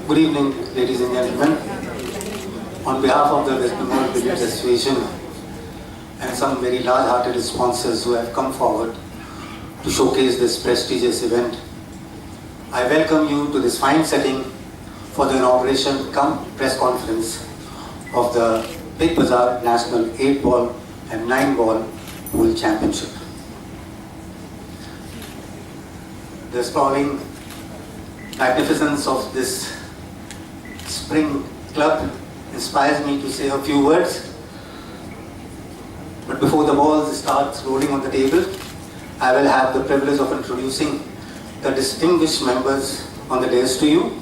Good evening, ladies and gentlemen. On behalf of the West Bengal Billiards Association and some very large-hearted sponsors who have come forward to showcase this prestigious event, I welcome you to this fine setting for the inauguration cum press conference of the Big Bazaar National 8-Ball and 9-Ball Pool Championship. The sprawling magnificence of this spring club inspires me to say a few words. But before the ball starts rolling on the table, I will have the privilege of introducing the distinguished members on the dais to you.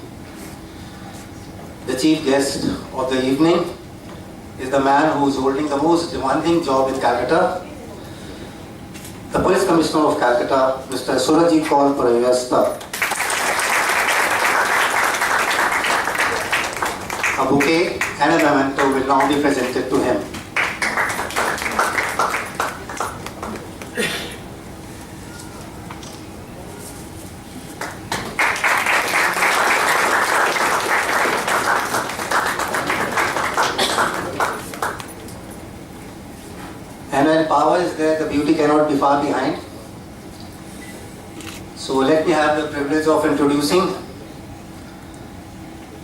The chief guest of the evening is the man who is holding the most demanding job in Calcutta, the Police Commissioner of Calcutta, Mr. Surajit Kaur Parayasta. A bouquet and a memento will now be presented to him. And when power is there, the beauty cannot be far behind. So let me have the privilege of introducing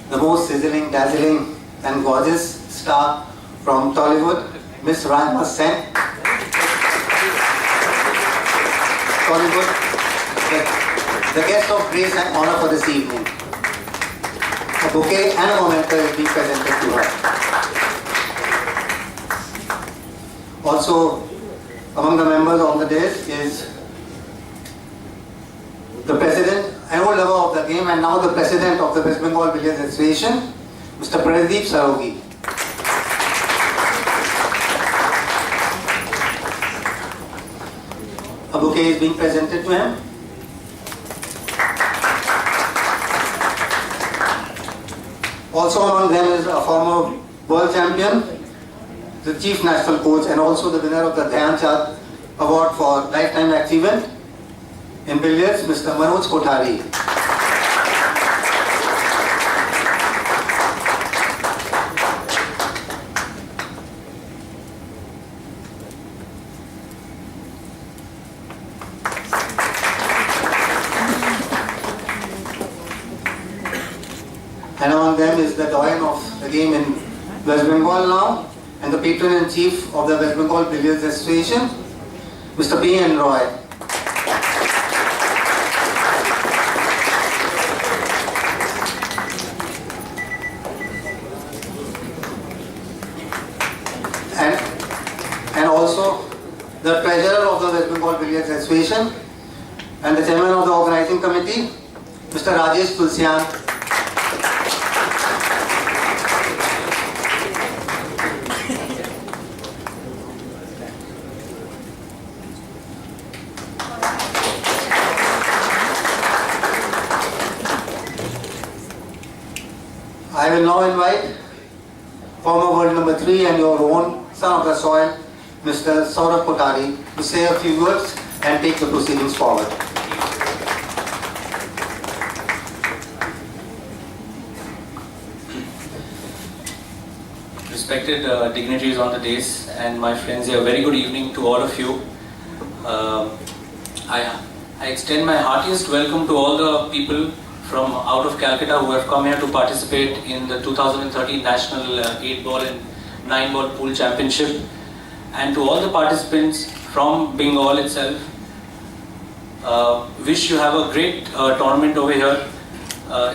the most sizzling, dazzling and gorgeous star from Tollywood, Miss Raima Sen. Tollywood, the guest of grace and honor for this evening. A bouquet and a memento is being presented to her. Also, among the members of the dais is the President, an old lover of the game and now the President of the West Bengal Billiards Association, Mr. Pradeep Sarogi. A bouquet is being presented to him. Also among them is a former world champion, the Chief National Coach and also the winner of the Dhyan Chand Award for Lifetime Achievement in Billiards, Mr. Manoj Kothari. And among them is the doyen of the game in West Bengal now, and the patron-in-chief of the West Bengal Billiards Association, Mr. B.N. Roy. And also the treasurer of the West Bengal Billiards Association and the chairman of the organizing committee, Mr. Rajesh Tulsian. I will now invite former world number 3 and your own son of the soil, Mr. Saurabh Kothari, to say a few words and take the proceedings forward. Respected dignitaries on the dais and my friends here, very good evening to all of you. I extend my heartiest welcome to all the people from out of Calcutta who have come here to participate in the 2013 National 8-Ball and 9-Ball Pool Championship, and to all the participants from Bengal itself. Wish you have a great tournament over here.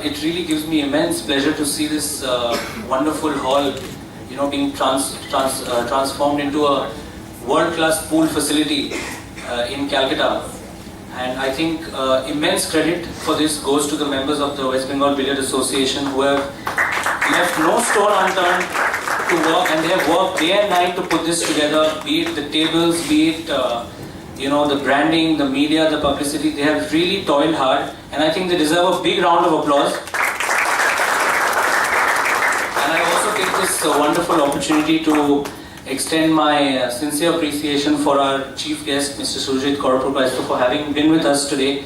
It really gives me immense pleasure to see this wonderful hall, being transformed into a world-class pool facility in Calcutta. And I think immense credit for this goes to the members of the West Bengal Billiard Association who have left no stone unturned to work, and they have worked day and night to put this together, be it the tables, be it the branding, the media, the publicity. They have really toiled hard, and I think they deserve a big round of applause. And I also take this wonderful opportunity to extend my sincere appreciation for our chief guest, Mr. Surajit Kaur Parayasta, for having been with us today.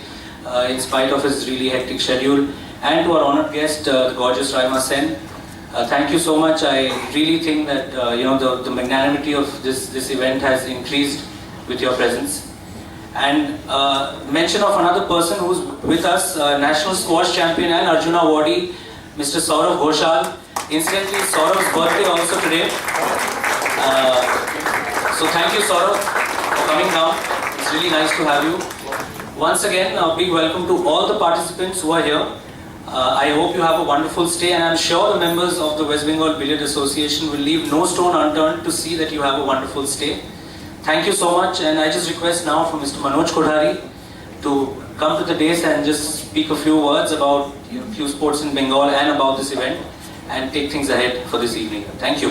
in spite of his really hectic schedule. And to our honored guest, the gorgeous Raima Sen. Thank you so much. I really think that the magnanimity of this event has increased with your presence. And mention of another person who's with us, national squash champion and Arjuna awardee, Mr. Saurav Ghoshal. Incidentally, Saurav's birthday also today. So thank you, Saurav, for coming down. It's really nice to have you. Once again, a big welcome to all the participants who are here. I hope you have a wonderful stay, and I'm sure the members of the West Bengal Billiard Association will leave no stone unturned to see that you have a wonderful stay. Thank you so much, and I just request now for Mr. Manoj Kodhari to come to the dais and just speak a few words about few sports in Bengal and about this event, and take things ahead for this evening. Thank you.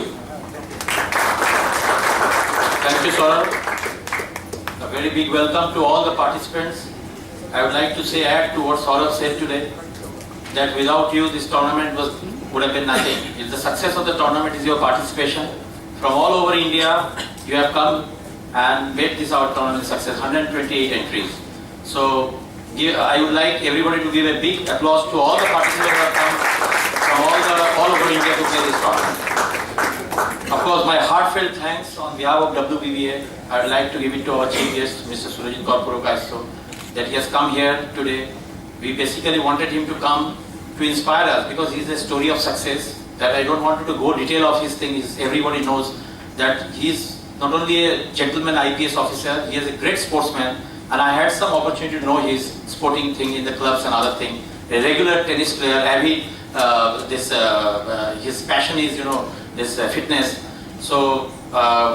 Thank you, Saurav. A very big welcome to all the participants. I would like to say, add to what Saurav said today, that without you this tournament would have been nothing. If the success of the tournament is your participation, from all over India you have come and made this our tournament success, 128 entries. So I would like everybody to give a big applause to all the participants who have come from all over India to play this tournament. Of course, my heartfelt thanks on behalf of WBBA. I would like to give it to our chief guest, Mr. Surajit Kaur Purokaistho, that he has come here today. We basically wanted him to come to inspire us because he is a story of success. That I don't want to go detail of his thing. Everybody knows that he is not only a gentleman IPS officer, he is a great sportsman, and I had some opportunity to know his sporting thing in the clubs and other thing. A regular tennis player, avid. His passion is this fitness. So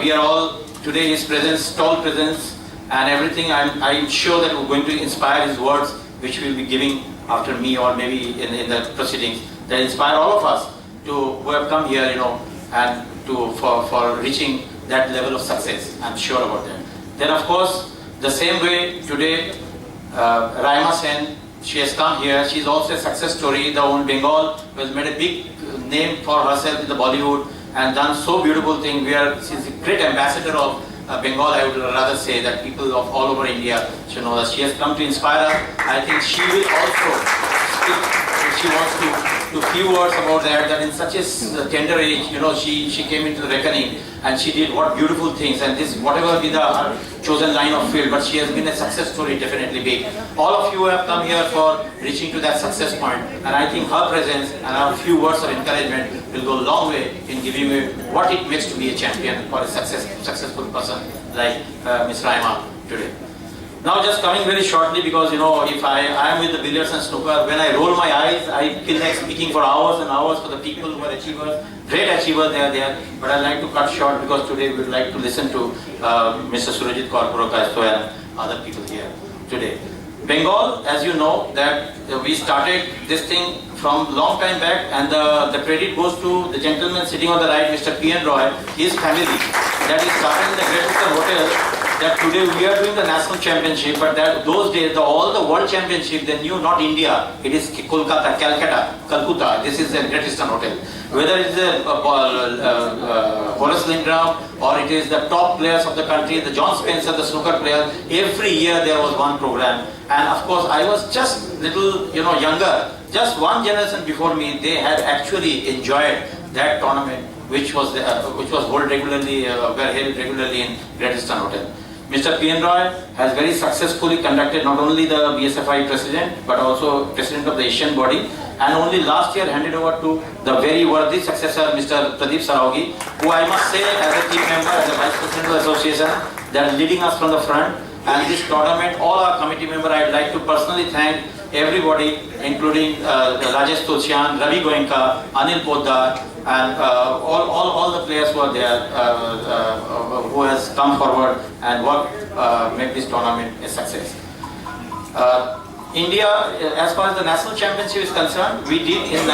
we are all today his presence, tall presence, and everything. I'm sure that we're going to inspire his words, which we'll be giving after me or maybe in the proceedings, that inspire all of us who have come here, and for reaching that level of success. I'm sure about that. Then of course, the same way today, Raima Sen, she has come here. She's also a success story. The own Bengal has made a big name for herself in the Bollywood and done so beautiful thing. She's a great ambassador of Bengal. I would rather say that people of all over India should know that she has come to inspire us. I think she will also speak. She wants to few words about that in such a tender age, she came into the reckoning and she did what beautiful things, and this whatever be her chosen line of field, but she has been a success story, definitely big. All of you have come here for reaching to that success point, and I think her presence and our few words of encouragement will go a long way in giving you what it makes to be a champion or a successful person like Ms. Raima today. Now just coming very shortly, because if I am with the billiards and snooker, when I roll my eyes, I feel like speaking for hours and hours for the people who are achievers, great achievers they are there, but I like to cut short because today we would like to listen to Mr. Surajit Kaur Purokaistho and other people here today. Bengal, as you know, that we started this thing from long time back, and the credit goes to the gentleman sitting on the right, Mr. P.N. Roy, his family, that he started in the Great Eastern Hotel. That today we are doing the national championship, but those days all the world championship they knew not India, it is Kolkata, Calcutta. This is the Great Eastern Hotel. Whether it is Horace Lindrum or it is the top players of the country, the John Spencer, the snooker players, every year there was one program. And of course I was just little younger, just one generation before me, they had actually enjoyed that tournament which was held regularly in Great Eastern Hotel. Mr. P.N. Roy has very successfully conducted not only the BSFI president but also president of the Asian body, and only last year handed over to the very worthy successor, Mr. Pradeep Saraugi, who I must say as a team member, as a vice president of the association, they are leading us from the front. And this tournament, all our committee members, I would like to personally thank everybody, including Rajesh Tulsian, Ravi Goenka, Anil Poddar, and all the players who are there, who has come forward and make this tournament a success. India, as far as the national championship is concerned, we did in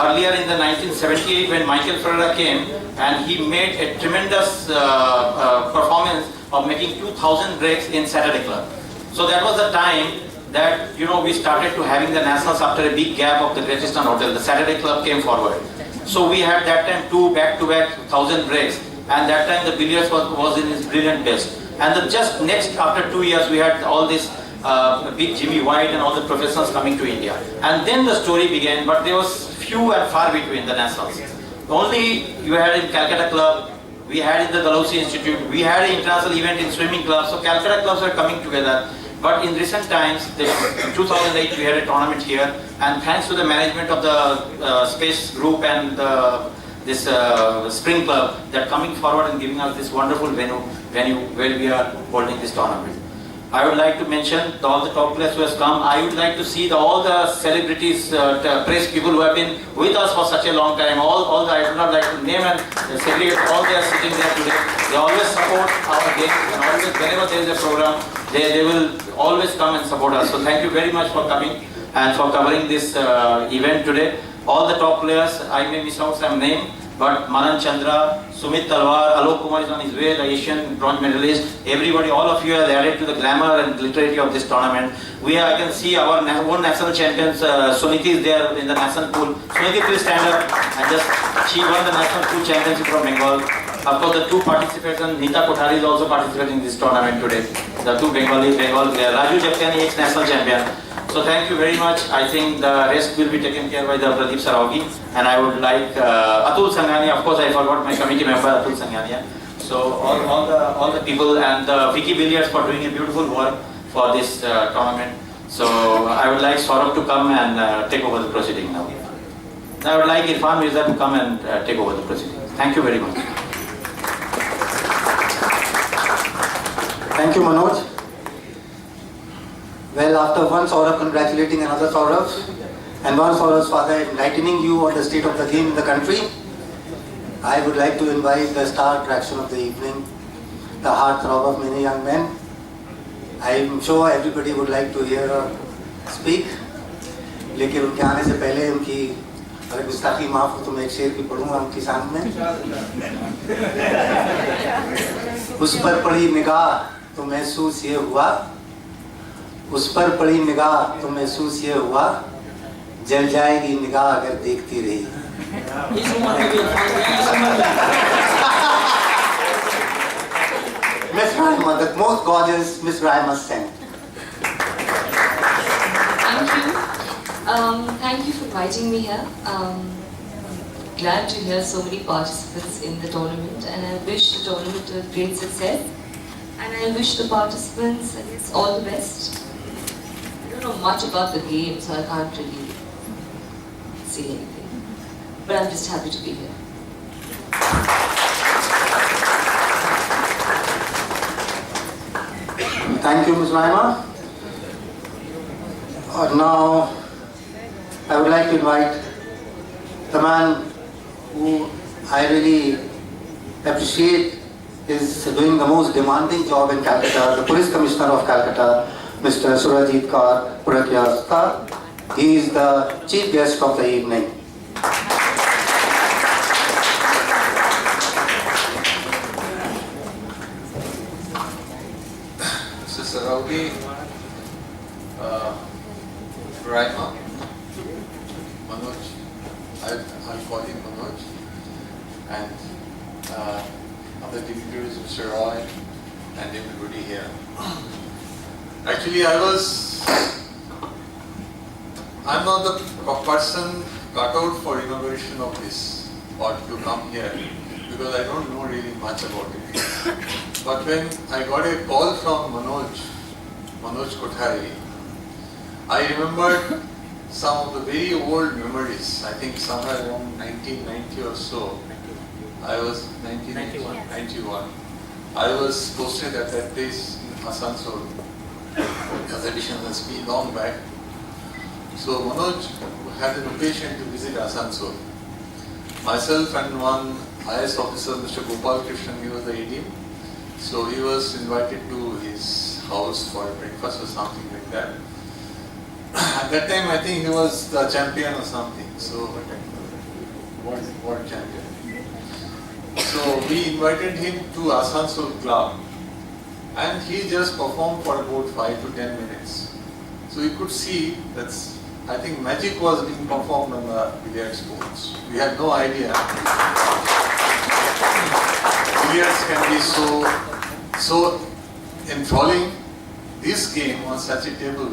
earlier in the 1978 when Michael Ferreira came, and he made a tremendous performance of making 2,000 breaks in Saturday Club. So that was the time that we started to having the nationals after a big gap of the Great Eastern Hotel. The Saturday Club came forward. So we had that time 2 back-to-back 1,000 breaks, and that time the billiards was in its brilliant best. And just next after 2 years we had all this big Jimmy White and all the professionals coming to India. And then the story began, but there was few and far between the nationals. Only you had in Calcutta Club, we had in the Dalhousie Institute, we had an international event in swimming clubs, so Calcutta clubs were coming together. But in recent times, in 2008 we had a tournament here, and thanks to the management of the Space Group and this Spring Club, they're coming forward and giving us this wonderful venue where we are holding this tournament. I would like to mention all the top players who has come. I would like to see all the celebrities, press people who have been with us for such a long time. All the, I would not like to name and segregate, all they are sitting there today. They always support our games, and always whenever there is a program, they will always come and support us. So thank you very much for coming and for covering this event today. All the top players, I may miss out some name, but Manan Chandra, Sumit Talwar, Alok Kumar is on his way, the Asian bronze medalist. Everybody, all of you are added to the glamour and glitterity of this tournament. I can see our own national champions, Suniti is there in the national pool. Suniti, please stand up and she won the national pool championship from Bengal. Of course, the two participants, and Nita Kothari is also participating in this tournament today. The two Bengal players, Raju Japtiani, ex-national champion. So thank you very much. I think the rest will be taken care by the Pradeep Saraugi, and I would like Atul Sanghania. Of course, I forgot my committee member Atul Sanghania. So all the people and Vicky Billiards for doing a beautiful work for this tournament. So I would like Saurabh to come and take over the proceeding now. I would like Irfan Mirza to come and take over the proceeding. Thank you very much. Thank you, Manoj. Well, after one Saurabh congratulating another Saurabh, and one Saurabh's father enlightening you on the state of the game in the country, I would like to invite the star attraction of the evening, the heartthrob of many young men. I am sure everybody would like to hear her speak, लेकिन उनके आने से पहले उनकी अगर गुस्ताखी माफ हो तो मैं एक शेर भी पढ़ूंगा उनके सामने। उस पर पड़ी निगाह तो महसूस ये हुआ, उस पर पड़ी निगाह तो महसूस ये हुआ, जल जाएगी निगाह अगर देखती रही। Miss Raima, the most gorgeous Miss Raima sent. Thank you. Thank you for inviting me here. Glad to hear so many participants in the tournament, and I wish the tournament a great success. And I wish the participants, I guess, all the best. I don't know much about the game, so I can't really say anything. But I'm just happy to be here. Thank you, Ms. Raima. Now, I would like to invite the man who I really appreciate is doing the most demanding job in Calcutta, the Police Commissioner of Calcutta, Mr. Surajit Kaur Purakyasta. He is the chief guest of the evening. Mr. Saraugi, Raima, Manoj, I'll call him Manoj, and other dignitaries, Mr. Roy, and everybody here. Actually, I'm not the person cut out for inauguration of this or to come here because I don't know really much about it. But when I got a call from Manoj Kothari, I remembered some of the very old memories. I think somewhere around 1990 or so. I was 1991. I was posted at that place in Asansol. As edition has been long back. So Manoj had an occasion to visit Asansol. Myself and one IS officer, Mr. Gopal Krishnan, he was the AD. So he was invited to his house for breakfast or something like that. At that time, I think he was the champion or something. So, world champion. So we invited him to Asansol Club, and he just performed for about 5 to 10 minutes. So you could see that I think magic was being performed on the billiards boards. We had no idea. Billiards can be so enthralling. this game on such a table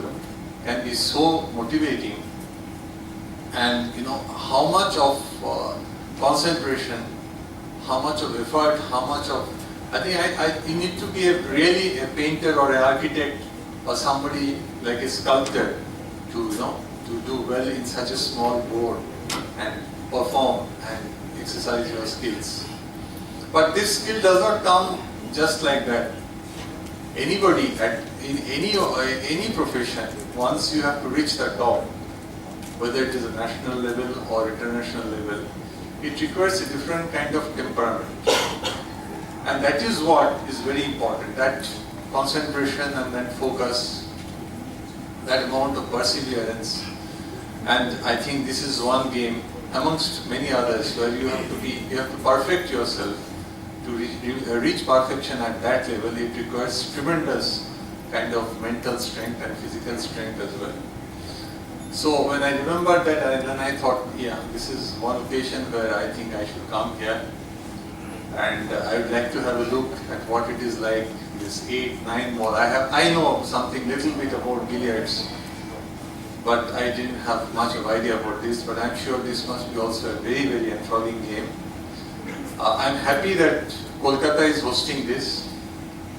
can be so motivating, and you know how much of concentration, how much of effort, how much of I think you need to be really a painter or an architect or somebody like a sculptor to to do well in such a small board and perform and exercise your skills. But this skill does not come just like that. Anybody in any profession, once you have to reach the top, whether it is a national level or international level, it requires a different kind of temperament. And that is what is very important, that concentration and that focus, that amount of perseverance. And I think this is one game amongst many others where you have to perfect yourself. To reach perfection at that level, it requires tremendous kind of mental strength and physical strength as well. So when I remembered that, then I thought, yeah, this is one occasion where I think I should come here, and I would like to have a look at what it is like, this 8-9 ball. I know something little bit about billiards, but I didn't have much of idea about this, but I'm sure this must be also a very, very enthralling game. I'm happy that Kolkata is hosting this,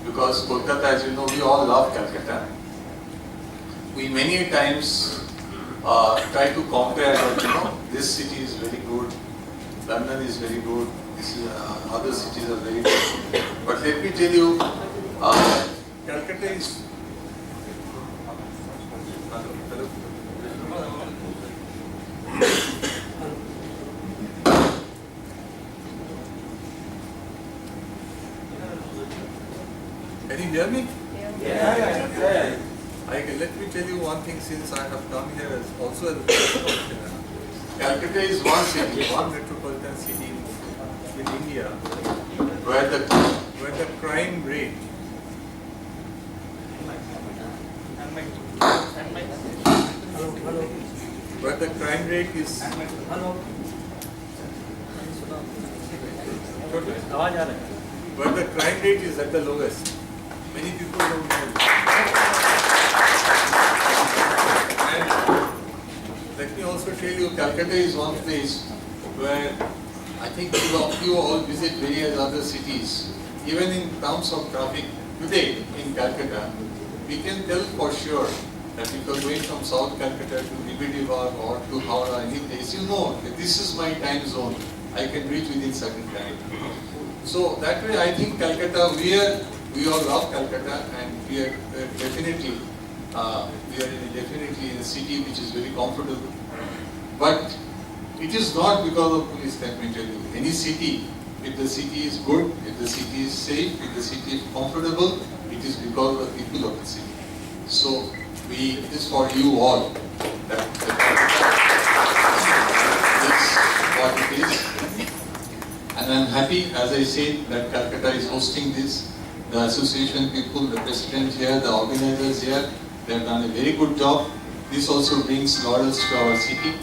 because Kolkata, as you know, we all love Calcutta. We many times try to compare that, this city is very good, London is very good, other cities are very good. But let me tell you, Calcutta is... Can you hear me? Yeah. Let me tell you one thing, since I have come here as also as a metropolitan. Calcutta is one city, one metropolitan city in India where the crime rate is where the crime rate is at the lowest. Many people don't know. And let me also tell you, Calcutta is one place where I think you all visit various other cities. Even in terms of traffic today in Calcutta, we can tell for sure that if you're going from South Calcutta to Nibidivag or to Howrah, any place, you know that this is my time zone. I can reach within certain time. So that way, I think Calcutta, we all love Calcutta, and we are definitely in a city which is very comfortable. But it is not because of police, let me tell you. Any city, if the city is good, if the city is safe, if the city is comfortable, it is because of the people of the city. So it is for you all that Calcutta is what it is. And I'm happy, as I said, that Calcutta is hosting this. The association people, the president here, the organizers here, they have done a very good job. This also brings laurels to our city.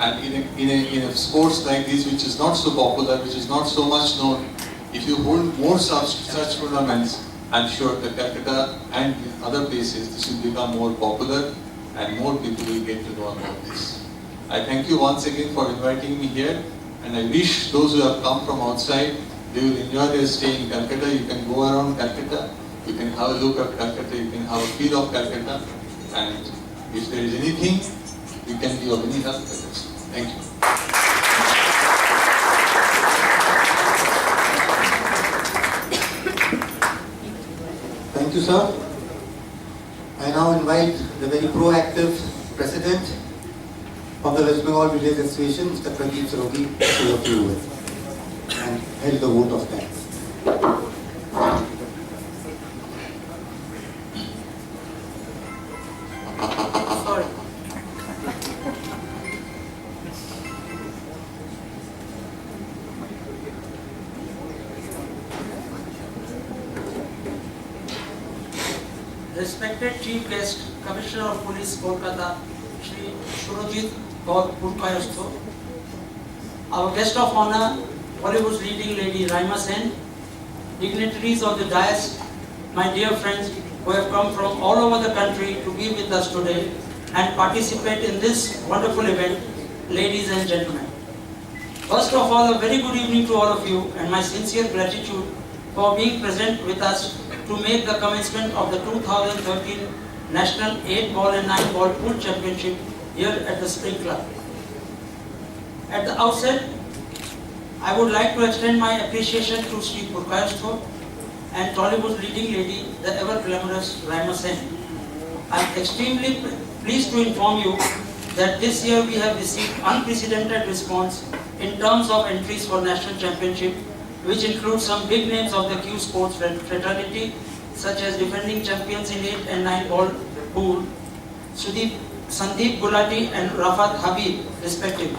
And in a sports like this, which is not so popular, which is not so much known, if you hold more such tournaments, I'm sure that Calcutta and other places, this will become more popular and more people will get to know about this. I thank you once again for inviting me here, and I wish those who have come from outside, they will enjoy their stay in Calcutta. You can go around Calcutta, you can have a look at Calcutta, you can have a feel of Calcutta, and if there is anything, we can be of any help with us. Thank you. Thank you, sir. I now invite the very proactive President of the West Bengal Village Association, Mr. Pradeep Sarogi, to say a few words and held the vote of thanks. Respected Chief Guest, Commissioner of Police, Kolkata, Shri Surojit Gaur Purkayastho, our guest of honor, Bollywood's leading lady Raima Sen, dignitaries of the dais, my dear friends, who have come from all over the country to be with us today and participate in this wonderful event, ladies and gentlemen. First of all, a very good evening to all of you and my sincere gratitude for being present with us to make the commencement of the 2013 National 8-Ball and 9-Ball Pool Championship here at the Spring Club. At the outset, I would like to extend my appreciation to Sri Purkayastho and Tollywood's leading lady, the ever-glamorous Raima Sen. I am extremely pleased to inform you that this year we have received unprecedented response in terms of entries for National Championship, which includes some big names of the Q Sports fraternity, such as defending champions in 8 and 9 ball pool, Sandeep Gulati and Rafat Habib, respectively.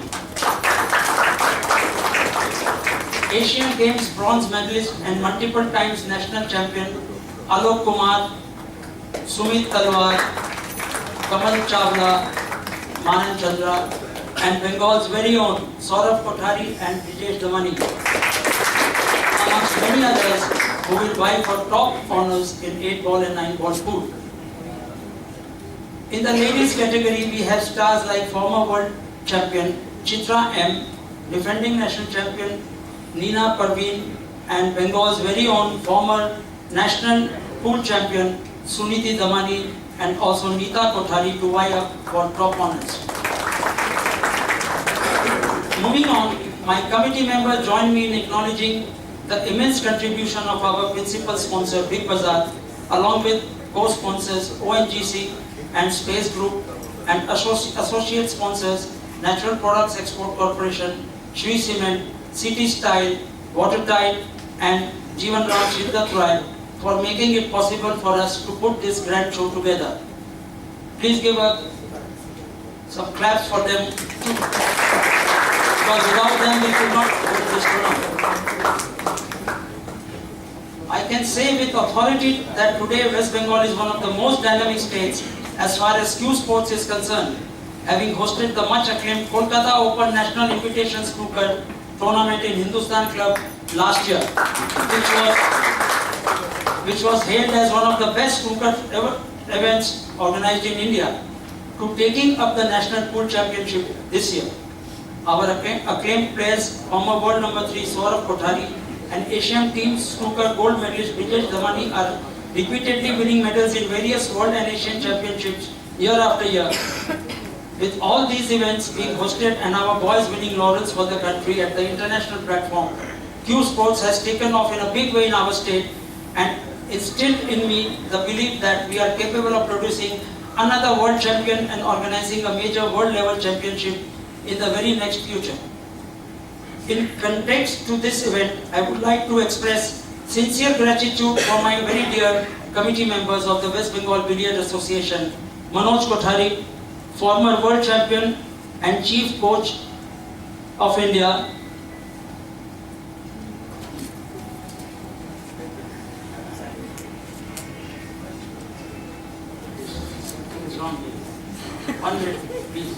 Asian Games bronze medalist and multiple times national champion Alok Kumar, Sumit Talwar, Kamal Chawla, Manan Chandra, and Bengal's very own Saurabh Kothari and Brijesh Damani, amongst many others who will vie for top honors in 8-ball and 9-ball pool. In the ladies category, we have stars like former world champion Chitra M, defending national champion Nina Parveen, and Bengal's very own former national pool champion Suniti Damani, and also Nita Kothari to vie up for top honors. Moving on, my committee members join me in acknowledging the immense contribution of our principal sponsor Big Bazaar, along with co-sponsors ONGC and Space Group, and associate sponsors Natural Products Export Corporation, Shree Cement, City Style, Watertight, and Jeevan Ram Shiddat Roy for making it possible for us to put this grand show together. Please give some claps for them too, because without them we could not put this tournament. I can say with authority that today West Bengal is one of the most dynamic states as far as Q Sports is concerned, having hosted the much acclaimed Kolkata Open National Invitation Snooker Tournament in Hindustan Club last year, which was hailed as one of the best snooker events organized in India, to taking up the National Pool Championship this year. Our acclaimed players, former world number 3 Saurabh Kothari and Asian Team Snooker gold medalist Brijesh Damani are repeatedly winning medals in various world and Asian championships year after year. With all these events being hosted and our boys winning laurels for the country at the international platform, Q Sports has taken off in a big way in our state and instilled in me the belief that we are capable of producing another world champion and organizing a major world level championship in the very next future. In context to this event, I would like to express sincere gratitude for my very dear committee members of the West Bengal Billiard Association, Manoj Kothari, former world champion and chief coach of India, One minute, please.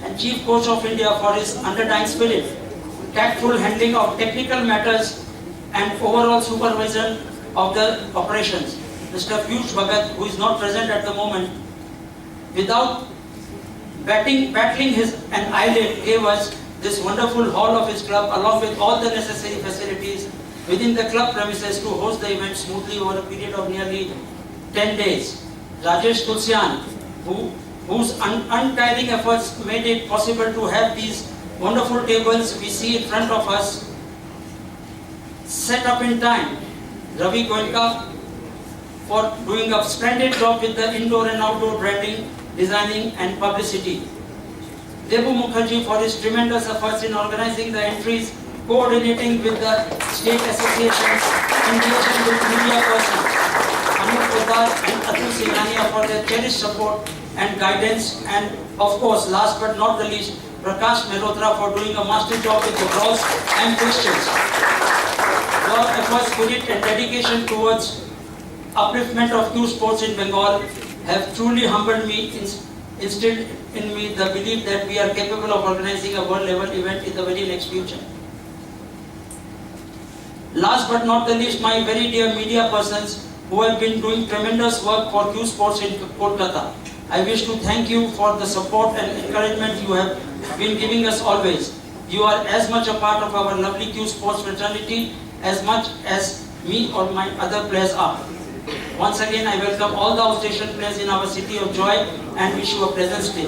And Chief Coach of India for his underlying spirit, tactful handling of technical matters and overall supervision of the operations. Mr. Piyush Bhagat, who is not present at the moment, without battling an eyelid, gave us this wonderful hall of his club along with all the necessary facilities within the club premises to host the event smoothly over a period of nearly 10 days. Rajesh Tulsian, whose untiring efforts made it possible to have these wonderful tables we see in front of us set up in time. Ravi Goenka for doing a splendid job with the indoor and outdoor branding, designing and publicity. Debu Mukherjee for his tremendous efforts in organizing the entries, coordinating with the state associations, engaging with media persons. Anup Poddar and Atul Singhania for their cherished support and guidance, and of course, last but not the least, Prakash Mehrotra for doing a master job with the draws and questions. Your efforts, spirit and dedication towards upliftment of youth sports in Bengal have truly humbled me, instilled in me the belief that we are capable of organizing a world level event in the very next future. Last but not the least, my very dear media persons who have been doing tremendous work for youth sports in Kolkata. I wish to thank you for the support and encouragement you have been giving us always. You are as much a part of our lovely youth sports fraternity as much as me or my other players are. Once again, I welcome all the outstation players in our city of joy and wish you a pleasant stay.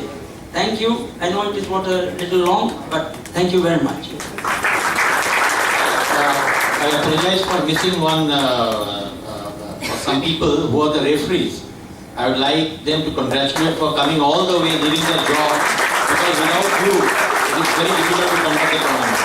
Thank you. I know it is what a little long, but thank you very much. I apologize for missing one for some people who are the referees. I would like them to congratulate for coming all the way, leaving their job, because without you, it is very difficult to conduct a tournament.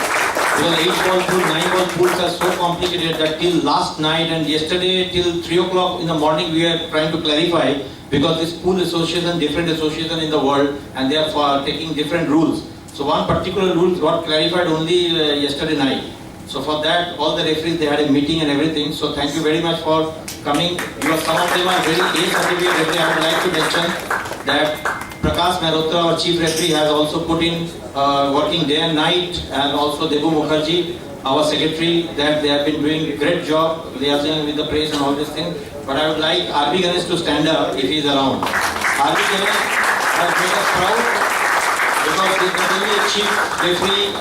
Because 8-ball pool, 9-ball pools are so complicated that till last night and yesterday till 3 o'clock in the morning we are trying to clarify, because this pool association, different association in the world, and they are taking different rules. So one particular rule got clarified only yesterday night. So for that, all the referees, they had a meeting and everything. So thank you very much for coming. Some of them are very A certificate referee. I would like to mention that Prakash Mehrotra, our chief referee, has also put in working day and night, and also Debu Mukherjee, our secretary, that they have been doing a great job liaising with the press and all this thing. But I would like R.B. Ganesh to stand up if he is around. R.B. Ganesh has made us proud, because he is not only a chief referee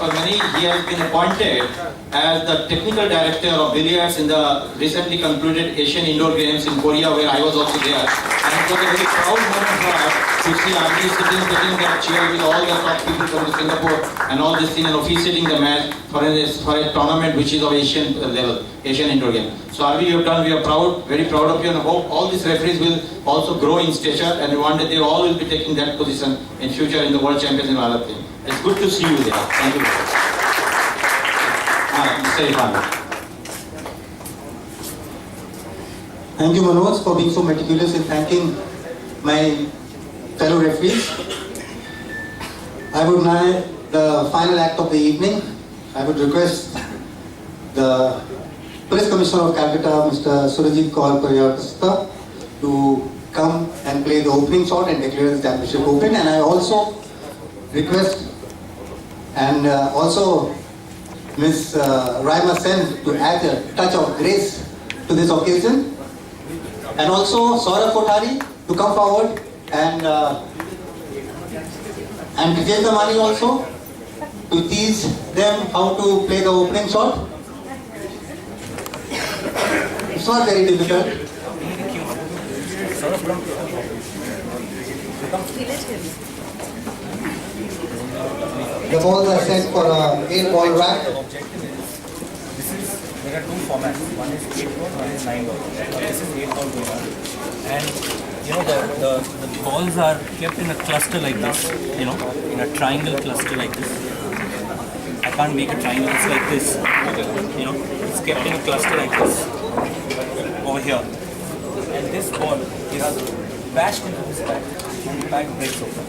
of many, he has been appointed as the technical director of billiards in the recently concluded Asian Indoor Games in Korea, where I was also there. And it was a very proud moment for us to see RB sitting that chair with all the top people from Singapore and all this thing, and officiating the match for a tournament which is of Asian level, Asian Indoor Game. So RB, you have done, we are proud, very proud of you, and hope all these referees will also grow in stature, and one day they all will be taking that position in future in the World Champions in other thing. It's good to see you there. Thank you very much. Mr. Irfan. Thank you, Manoj, for being so meticulous in thanking my fellow referees. I would now, the final act of the evening, I would request the Police Commissioner of Calcutta, Mr. Surajit Kaur Priyakasta, to come and play the opening shot and declare the championship open. And I also request, and also Ms. Raima Sen to add a touch of grace to this occasion. And also Saurabh Kothari to come forward and Vijay Damani also to teach them how to play the opening shot. It's not very difficult. The balls are set for a 8-ball rack. There are two formats. One is 8-ball, one is 9-ball. This is 8-ball going on. And you know the balls are kept in a cluster like this, you know, in a triangle cluster like this. I can't make a triangle, it's like this. You know, it's kept in a cluster like this over here. And this ball is bashed into this bag. The bag breaks open.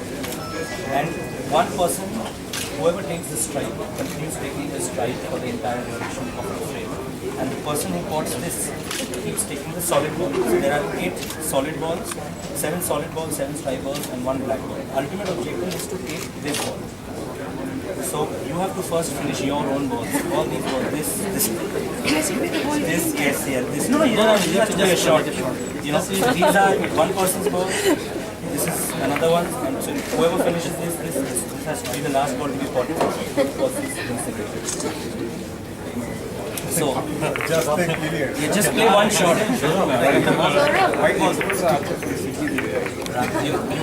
And one person, whoever takes this strike, continues taking this strike for the entire duration of the frame. And the person who pots this keeps taking the solid ball. So there are 8 solid balls, 7 solid balls, 7 strike balls, and 1 black ball. Ultimate objective is to take this ball. So you have to first finish your own balls. All these balls, this, yes. No, you have to play a shot. You know, these are one person's balls. This is another one, and so whoever finishes this has to be the last ball to be potted. So, just play one shot. You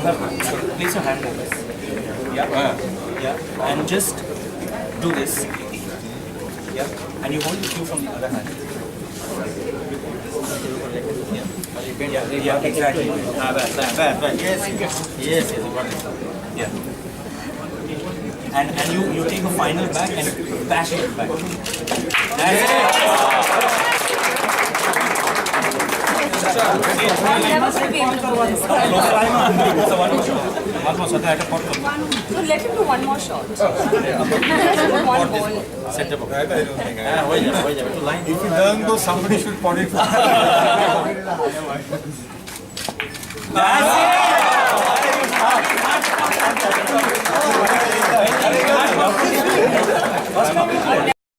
have to place your hand like this. Yeah, and just do this. Yeah, and you hold the cue from the other hand. Yeah, exactly. Yes, yeah. And you take a final back and bash it back. That's it. never should be able to do this. So one more shot. Almost at a pot. So let him do one more shot. One ball. Set up. If he doesn't go, somebody should pot it. That's it!